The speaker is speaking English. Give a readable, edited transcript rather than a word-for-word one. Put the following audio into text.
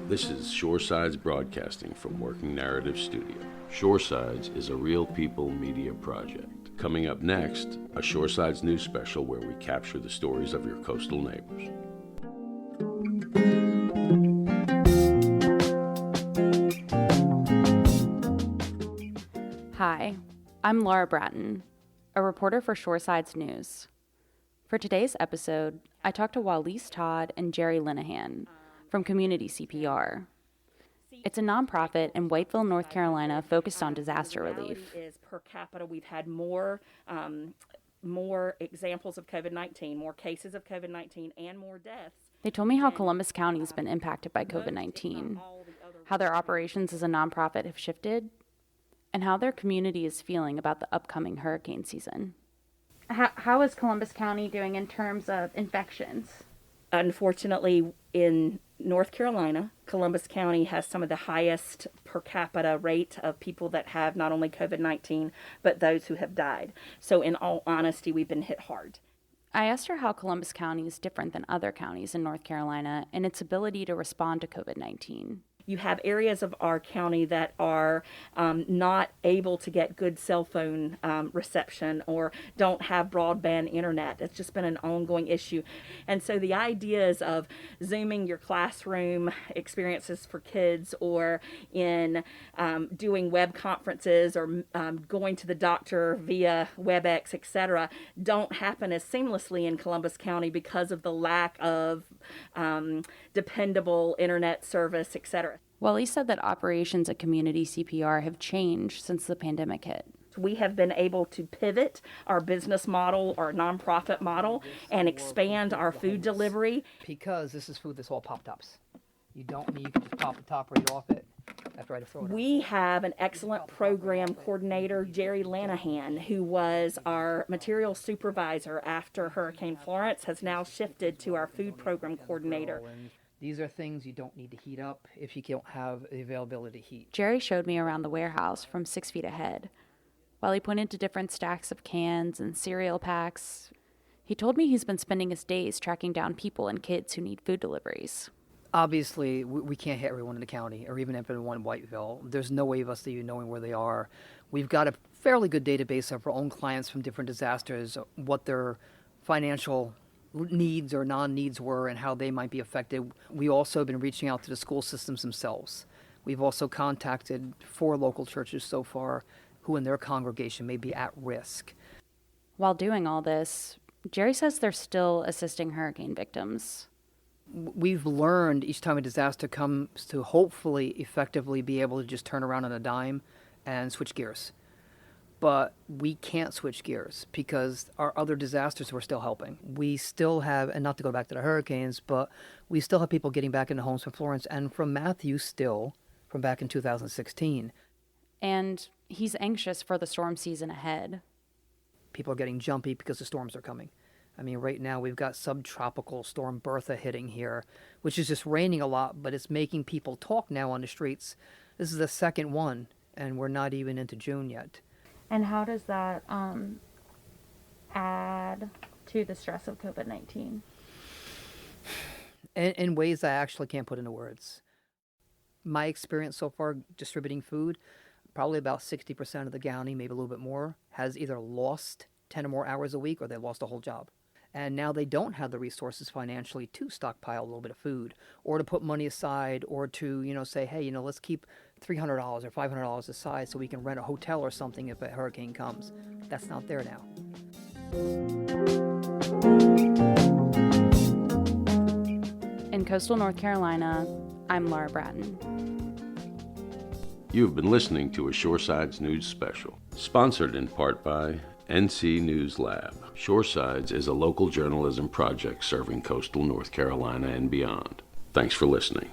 This is Shoresides Broadcasting from Working Narrative Studio. Shoresides is a real people media project. Coming up next, a Shoresides news special where we capture the stories of your coastal neighbors. Hi, I'm Laura Bratton, a reporter for Shoresides News. For today's episode, I talked to Wallace Todd and Jerry Linehan from Community CPR. It's a nonprofit in Whiteville, North Carolina, focused on disaster relief. Is per capita, we've had more examples of COVID-19, more cases of COVID-19, and more deaths. They told me how Columbus County has been impacted by COVID-19, how their operations as a nonprofit have shifted, and how their community is feeling about the upcoming hurricane season. How is Columbus County doing in terms of infections? Unfortunately, in North Carolina, Columbus County has some of the highest per capita rate of people that have not only COVID-19, but those who have died. So in all honesty, we've been hit hard. I asked her how Columbus County is different than other counties in North Carolina in its ability to respond to COVID-19. You have areas of our county that are not able to get good cell phone reception or don't have broadband internet. It's just been an ongoing issue. And so the ideas of Zooming your classroom experiences for kids or in doing web conferences or going to the doctor via WebEx, etc., don't happen as seamlessly in Columbus County because of the lack of dependable internet service, etc. Wally said that operations at Community CPR have changed since the pandemic hit. We have been able to pivot our business model, our nonprofit model, and expand our food delivery. Because this is food that's all pop-tops. You can just pop the top right off it. That's right, throw it We have an excellent program coordinator, Jerry Linehan, who was our material supervisor after Hurricane Florence, has now shifted to our food program coordinator. These are things you don't need to heat up if you don't have the availability to heat. Jerry showed me around the warehouse from 6 feet ahead. While he pointed to different stacks of cans and cereal packs, he told me he's been spending his days tracking down people and kids who need food deliveries. Obviously, we can't hit everyone in the county or even everyone in Whiteville. There's no way of us even knowing where they are. We've got a fairly good database of our own clients from different disasters, what their financial needs or non-needs were and how they might be affected. We also have been reaching out to the school systems themselves. We've also contacted 4 local churches so far who in their congregation may be at risk. While doing all this, Jerry says they're still assisting hurricane victims. We've learned each time a disaster comes to hopefully effectively be able to just turn around on a dime and switch gears. But we can't switch gears because our other disasters were still helping. We still have, and not to go back to the hurricanes, but we still have people getting back into homes from Florence and from Matthew still, from back in 2016. And he's anxious for the storm season ahead. People are getting jumpy because the storms are coming. I mean, right now we've got subtropical storm Bertha hitting here, which is just raining a lot, but it's making people talk now on the streets. This is the second one, and we're not even into June yet. And how does that add to the stress of COVID-19? In ways I actually can't put into words. My experience so far distributing food, probably about 60% of the county, maybe a little bit more, has either lost 10 or more hours a week or they lost a whole job. And now they don't have the resources financially to stockpile a little bit of food or to put money aside or to, say, hey, let's keep $300 or $500 aside so we can rent a hotel or something if a hurricane comes. That's not there now. In coastal North Carolina, I'm Laura Bratton. You've been listening to a Shoresides News Special, sponsored in part by NC News Lab. Shoresides is a local journalism project serving coastal North Carolina and beyond. Thanks for listening.